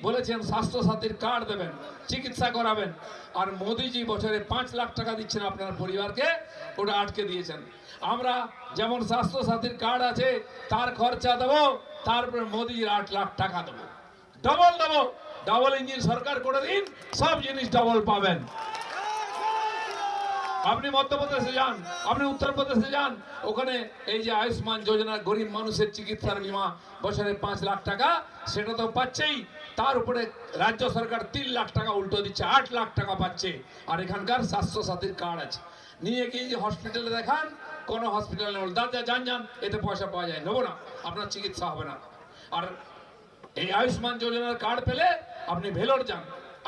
বলেছেন স্বাস্থ্য সাথীর কার্ড দেবেন, চিকিৎসা করাবেন, আর মোদিজি বছরে 5 লাখ টাকা দিচ্ছেন আপনার পরিবারকে, ওটা আটকে দিয়েছেন। আমরা যেমন স্বাস্থ্য সাথীর কার্ড আছে তার খরচা দেবো, তারপরে মোদিজির 8 লাখ টাকা দেবো, ডবল দেবো। ডাবল ইঞ্জিন সরকার করে দিন, সব জিনিস ডবল পাবেন। আপনি মধ্যপ্রদেশে যান, আপনি উত্তরপ্রদেশে যান, ওখানে এই যে আয়ুষ্মান যোজনা, গরিব মানুষের চিকিৎসার বিমা বছরে 5 লাখ টাকা, সেটা তো পাচ্ছেই, তার উপরে রাজ্য সরকার 3 লাখ টাকা উল্টো দিচ্ছে, 8 লাখ টাকা পাচ্ছে। আর এখানকার স্বাস্থ্য সাথীর কার্ড আছে, নিয়ে গিয়ে যে হসপিটালে দেখান, কোন হসপিটালে দাদা যান যান, এতে পয়সা পাওয়া যায়, নেবো না, আপনার চিকিৎসা হবে না। আর এই আয়ুষ্মান যোজনার কার্ড পেলে আপনি ভেলোর যান,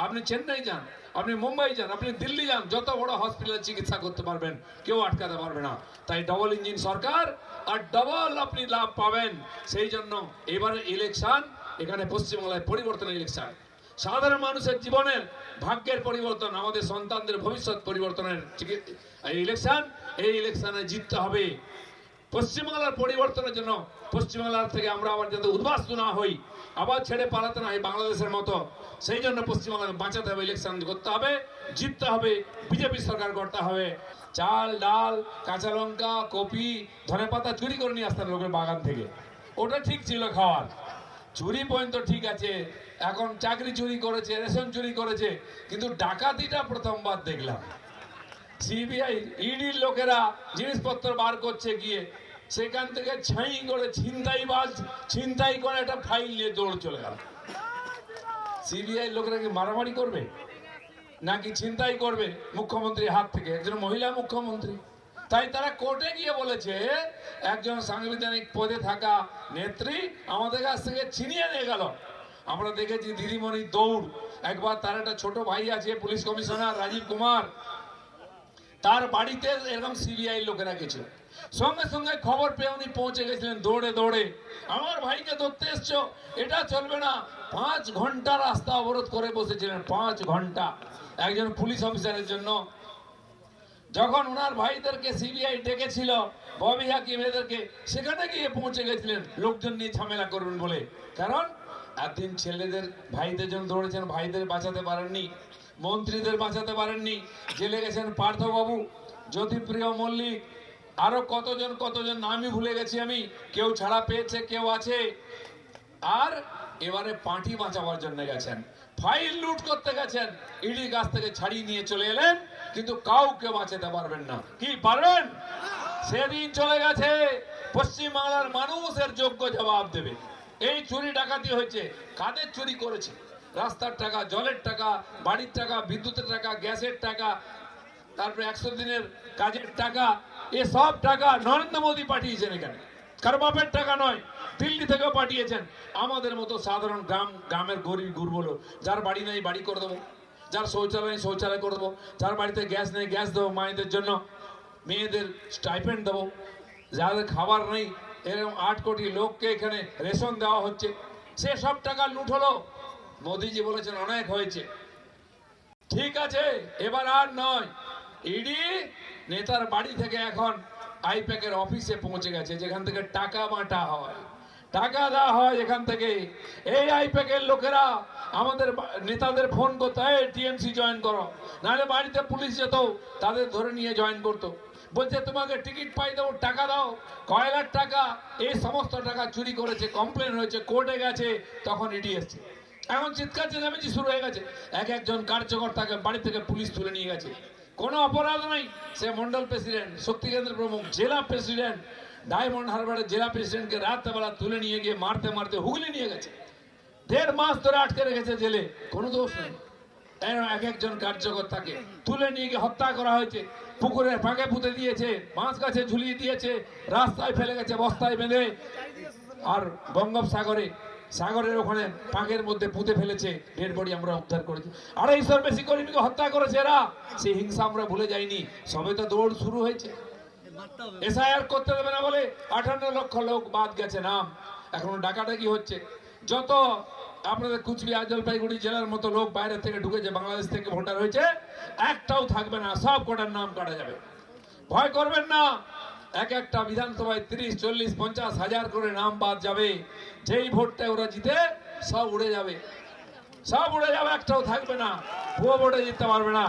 আপনি চেন্নাই যান, আপনি মুম্বাই যান, আপনি দিল্লি যান, যত বড় হসপিটালে চিকিৎসা করতে পারবেন, কেউ আটকাতে পারবে না। তাই ডবল ইঞ্জিন সরকার, আর ডবল আপনি লাভ পাবেন। সেই জন্য এবারে ইলেকশন, এখানে পশ্চিমবাংলায় পরিবর্তনের ইলেকশন, সাধারণ মানুষের জীবনের ভাগ্যের পরিবর্তন, আমাদের সন্তানদের ভবিষ্যৎ পরিবর্তনের ইলেকশন। এই ইলেকশনে জিততে হবে। পশ্চিমবাংলার পরিবর্তনের জন্য, পশ্চিমবাংলার থেকে আমরা আবার যাতে উদ্বাস্তু না হই, আবার ছেড়ে পালাতে না হয় বাংলাদেশের মতো, সেই জন্য পশ্চিমবাংলাকে বাঁচাতে হবে, ইলেকশন করতে হবে, জিততে হবে, বিজেপি সরকার করতে হবে। চাল ডাল কাঁচা লঙ্কা কপি ধনেপাতা চুরি করে নিয়ে আসতেন লোকের বাগান থেকে, ওটা ঠিক ছিল খাওয়ার, চুরি পর্যন্ত ঠিক আছে। এখন চাকরি চুরি করেছে, রেশন চুরি করেছে, কিন্তু ডাকাতিটা প্রথমবার দেখলাম। সিবিআই ইডির লোকেরা জিনিসপত্র বার করছে গিয়ে, সেখান থেকে ছাই করে ছিনতাই করে একটা ফাইল নিয়ে দৌড় চলে গেল। সিবিআই লোকেরা কি মারামারি করবে নাকি ছিনতাই করবে মুখ্যমন্ত্রীর হাত থেকে, একজন মহিলা মুখ্যমন্ত্রী? তাই তারা কোর্টে গিয়ে বলেছে একজন সাংবিধানিক পদে থাকা নেত্রী আমাদের কাছ থেকে ছিনিয়ে নিয়ে গেল। আমরা দেখেছি দিদিমণির দৌড়। একবার তার একটা ছোট ভাই আছে পুলিশ কমিশনার রাজীব কুমার, তার বাড়িতে এরকম সিবিআই লোকেরা গেছিল, সঙ্গে সঙ্গে খবর পেয়ে উনি পৌঁছে গেছিলেন দৌড়ে দৌড়ে, আমার ভাইকে ধরতে এসছো, এটা চলবে না। 5 ঘন্টা রাস্তা অবরোধ করে বসেছিলেন, 5 ঘন্টা একজন পুলিশ অফিসারের জন্য। যখন ওনার ভাইদেরকে সিবিআই ডেকেছিল, ববি হাকিম এদেরকে, সেখানে গিয়ে পৌঁছে গেছিলেন লোকজন নিয়ে ঝামেলা করবেন বলে। কারণ একদিন ছেলেদের ভাইদের জন্য দৌড়েছেন, ভাইদের বাঁচাতে পারেননি, মন্ত্রীদের বাঁচাতে পারেননি, জেলে গেছেন পার্থবাবু, জ্যোতিপ্রিয় মল্লিক, আরো কতজন নামই ভুলে গেছি আমি, কেউ ছাড়া পেয়েছে, কেউ আছে। আর এবারে পার্টি বাঁচাবার জন্য গেছেন, ফাইল লুট করতে গেছেন, ইডি কাছ থেকে ছাড়িয়ে নিয়ে চলে এলেন, কিন্তু কাউকে বাঁচাতে পারবেন না। কি পারবেন? সেদিন চলে গেছে, পশ্চিমবাংলার মানুষ এর যোগ্য জবাব দেবে। এই চুরি ডাকাতি হয়েছে, কাদের চুরি করেছে? রাস্তার টাকা, জলের টাকা, বাড়ির টাকা, বিদ্যুতের টাকা, গ্যাসের টাকা, তারপরে 100 দিনের কাজের টাকা, এসব টাকা নরেন্দ্র মোদী পাঠিয়েছেন এখানে, কারো বাপের টাকা নয়, দিল্লি থেকে পাঠিয়েছেন। আমাদের মতো সাধারণ গ্রামের গরিব গুরবলো, যার বাড়ি নেই বাড়ি করে দেবো, যার শৌচালয় নেই শৌচালয় করে দেবো, যার বাড়িতে গ্যাস নেই গ্যাস দেবো, মায়েদের জন্য, মেয়েদের স্টাইপেন্ড দেবো, যাদের খাবার নেই এরকম 8 কোটি লোককে এখানে রেশন দেওয়া হচ্ছে। সে সব টাকা লুট হলো। মোদিজি বলেছেন অনেক হয়েছে, ঠিক আছে, এবার আর নয়। ইডি নেতার বাড়ি থেকে এখন আইপ্যাকের অফিসে পৌঁছে গেছে, যেখান থেকে টাকা বাঁটা হয়, টাকা দেওয়া হয় এখান থেকে। এই আইপ্যাকের লোকেরা আমাদের নেতাদের ফোন করতো, এই টিএমসি জয়েন করো, নাহলে বাড়িতে পুলিশ যেত, তাদের ধরে নিয়ে জয়েন করতো, বলছে তোমাকে টিকিট পাই দেবো, টাকা দাও, কয়লার টাকা, এই সমস্ত টাকা চুরি করেছে, কমপ্লেন হয়েছে, কোর্টে গেছে, তখন ইডি এসছে। এখন চিৎকার চেঁচামেচি শুরু হয়ে গেছে, একজন কার্যকর্তাকে বাড়ি থেকে পুলিশ তুলে নিয়ে গেছে, কোনো অপরাধ নাই, সে মন্ডল প্রেসিডেন্ট, শক্তি কেন্দ্রের প্রমুখ, জেলা প্রেসিডেন্ট, ডায়মন্ড হারবারের জেলা প্রেসিডেন্টকে রাত্রেবেলা তুলে নিয়ে গিয়ে মারতে মারতে হুগলি নিয়ে গেছে, 1.5 মাস ধরে আটকে রেখেছে জেলে, কোনো দোষ নেই। একজন কার্যকর্তাকে তুলে নিয়ে গিয়ে হত্যা করা হয়েছে, পুকুরের ফাঁকে পুঁতে দিয়েছে, বাঁশ গাছে ঝুলিয়ে দিয়েছে, রাস্তায় ফেলে গেছে বস্তায় বেঁধে, আর সাগরের ওখানে ফাঁকের মধ্যে পুঁতে ফেলেছে, ডেড বডি আমরা উদ্ধার করেছি। 250 বেশি কর্মীকে হত্যা করেছে এরা, সেই হিংসা আমরা ভুলে যাইনি, সবে তো দৌড় শুরু হয়েছে। এসআইআর করতে দেবে না বলে 58 লক্ষ লোক বাদ গেছে নাম, এখনো ডাকাডাকি হচ্ছে। যত আপনাদের কুচবিহার জলপাইগুড়ি জেলার মতো লোক বাইরে থেকে ঢুকেছে, বাংলাদেশ থেকে ভোটার হয়েছে, একটাও থাকবে না, সব কটার নাম কাটা যাবে। ভয় করবেন না, একটা বিধানসভায় 30, 40, 50 হাজার করে নাম বাদ যাবে, যেই ভোটটা ওরা জিতে সব উড়ে যাবে। সব উড়ে যাবে, একটাও থাকবে না, ভুয়ো ভোটে জিততে পারবে না।